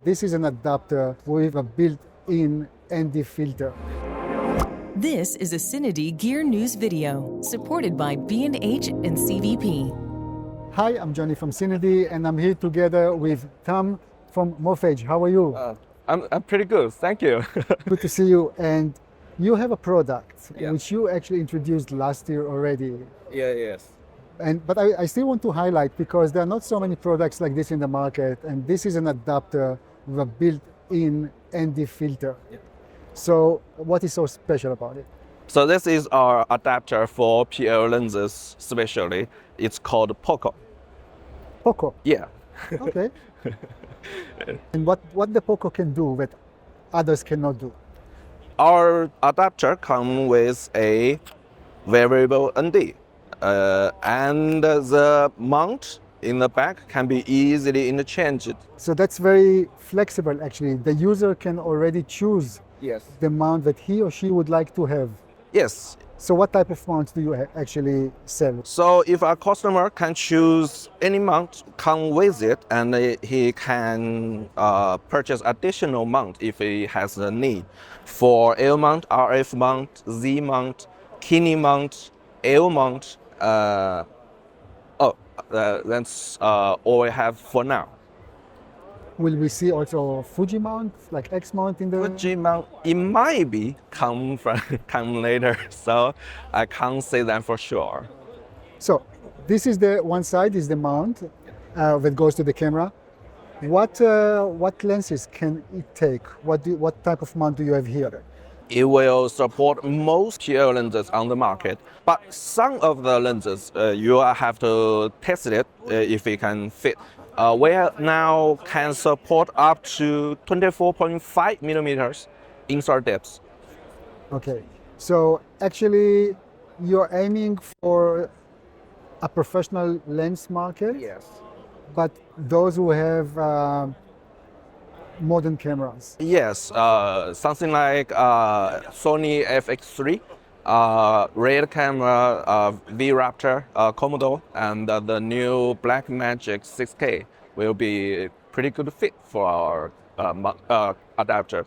This is an adapter with a built-in ND filter. This is a CineD Gear News video supported by B&H and CVP. Hi, I'm Johnny from CineD, and I'm here together with Tom from MOFAGE. How are you? I'm pretty good, thank you. Good to see you. And you have a product Yeah. which you actually introduced last year already. Yes. But I still want to highlight, because there are not so many products like this in the market, and this is an adapter with a built-in ND filter. Yeah. So what is so special about it? So this is our adapter for PL lenses, especially. It's called POCO. Poco. Yeah. Okay. And what the Poco can do that others cannot do? Our adapter comes with a variable ND, and the mount in the back can be easily interchanged. So that's very flexible, actually. The user can already choose Yes. the mount that he or she would like to have. Yes. So what type of mounts do you actually sell? So if a customer can choose any mount, come with it, and he can purchase additional mount if he has a need. For L mount, RF mount, Z mount, Kini mount, L mount. That's all we have for now. Will we see also Fuji mount, like X mount in the... Fuji mount, it might be come later, so I can't say that for sure. So this is the one side is the mount that goes to the camera. What lenses can it take? What type of mount do you have here? It will support most PL lenses on the market, but some of the lenses you have to test it if it can fit. We now can support up to 24.5 millimeters insert depth. Okay, so actually you're aiming for a professional lens market, Yes. but those who have modern cameras. Yes, something like Sony FX3, Red camera, V-Raptor, Komodo, and the new Blackmagic 6K will be pretty good fit for our adapter.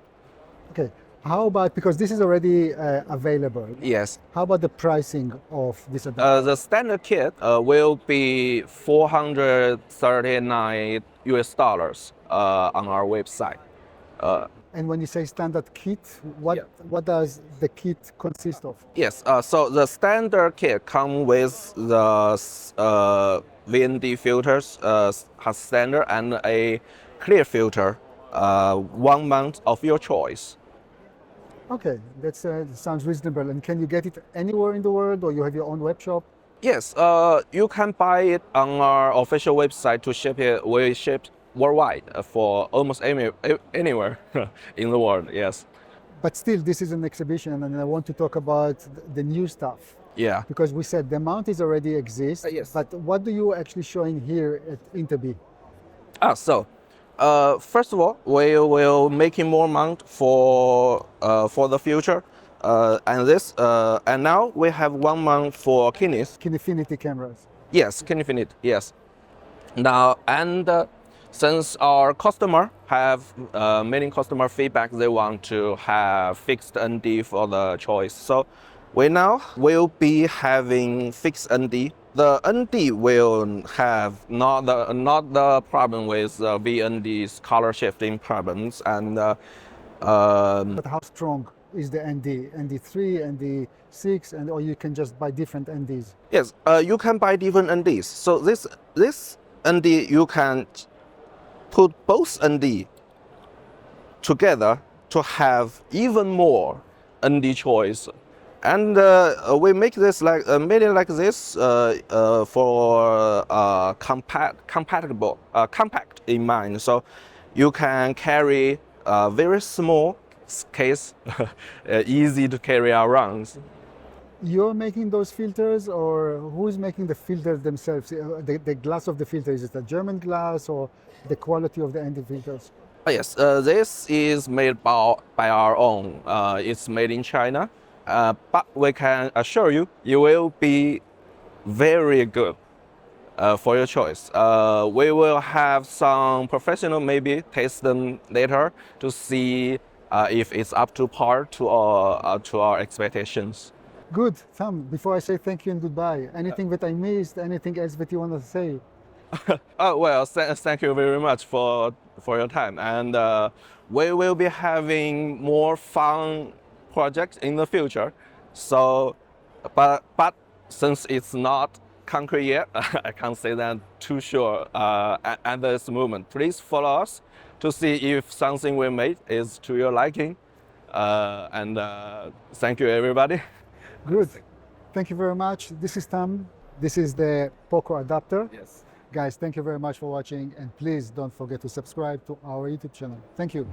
Okay, how about, because this is already available, Yes. how about the pricing of this adapter? The standard kit will be $439 on our website. And when you say standard kit, what does the kit consist of? Yes, so the standard kit comes with the VND filters, has standard, and a clear filter, one mount of your choice. Okay, that sounds reasonable. And can you get it anywhere in the world, or you have your own web shop? Yes, you can buy it on our official website to ship it. We ship worldwide for almost anywhere in the world, yes. But still, this is an exhibition, and I want to talk about the new stuff. Yeah. Because we said the mount is already exists, Yes. but what do you actually showing here at Interb? First of all, we will making more mount for the future, and now we have one mount for Kinis. Kinefinity cameras. Yes, Kinefinity. Yes. Now since our customer have many customer feedback, they want to have fixed ND for the choice. So we now will be having fixed ND. The ND will have not the problem with VND's color shifting problems, and But how strong is the ND? ND3, ND6, or you can just buy different NDs? yes, you can buy different NDs. So this ND you can put both ND together to have even more ND choice. And we make this made it like this for compact in mind. So you can carry a very small case, easy to carry around. You're making those filters, or who's making the filters themselves? The glass of the filter, is it a German glass, or the quality of the ND filters? Yes, this is made by our own. It's made in China. But we can assure you, it will be very good for your choice. We will have some professional maybe test them later to see if it's up to par to our expectations. Good, Tom. Before I say thank you and goodbye, anything that I missed, anything else that you want to say? Oh, well, thank you very much for your time, and we will be having more fun projects in the future. So, but since it's not concrete yet, I can't say that too sure at this moment. Please follow us to see if something we made is to your liking, and thank you everybody. Good. Thank you very much. This is Tom. This is the Poco adapter. Yes. Guys, thank you very much for watching, and please don't forget to subscribe to our YouTube channel. Thank you.